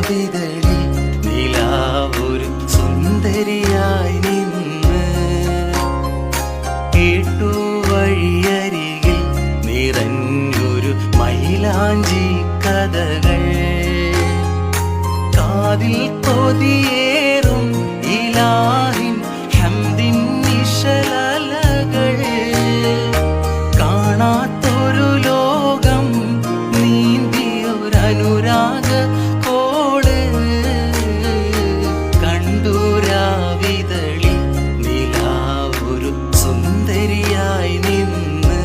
രാവിതളിൽ നിലാവൊരു സുന്ദരിയായി നിന്ന് കേട്ടു വഴിയരികിൽ നിറഞ്ഞൊരു മൈലാഞ്ചി കഥകൾ കാതിൽ കൊതിയേറും ഇലാഹിൻ ഹംദിൻ നിശലലകൾ കാണാത്തൊരു ലോകം നീന്തിയൊരനുരാഗ കോള് കണ്ടുരാവിതളിൽ നിലാവൊരു സുന്ദരിയായി നിന്ന്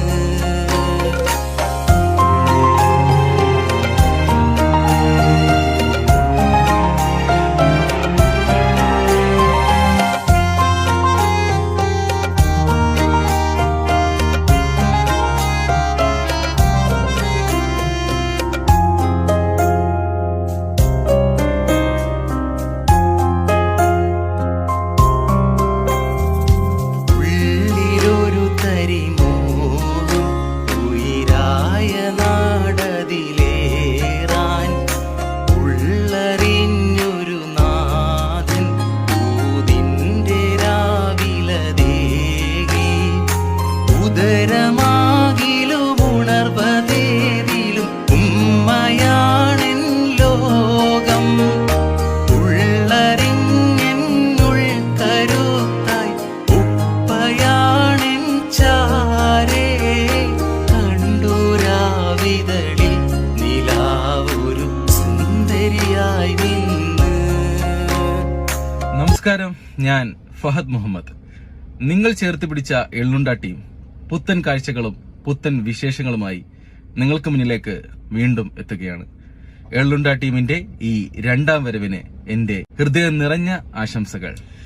ഉണർവതേരിലും ഉമ്മയാണെൻ ലോകം ഉള്ളറിഞ്ഞെന്നുൾ കരുത്തായി ഉപ്പയാണെൻ ചാരേ കണ്ടുരാവിതളിൽ നിലാവൊരു സുന്ദരിയായി നിന്ന്. നമസ്കാരം, ഞാൻ ഫഹദ് മുഹമ്മദ്. നിങ്ങൾ ചേർത്ത് പിടിച്ച എള്ളുണ്ട ടീം പുത്തൻ കാഴ്ചകളും പുത്തൻ വിശേഷങ്ങളുമായി നിങ്ങൾക്ക് മുന്നിലേക്ക് വീണ്ടും എത്തുകയാണ്. എള്ളുണ്ട ടീമിന്റെ ഈ രണ്ടാം വരവിന് എന്റെ ഹൃദയം നിറഞ്ഞ ആശംസകൾ.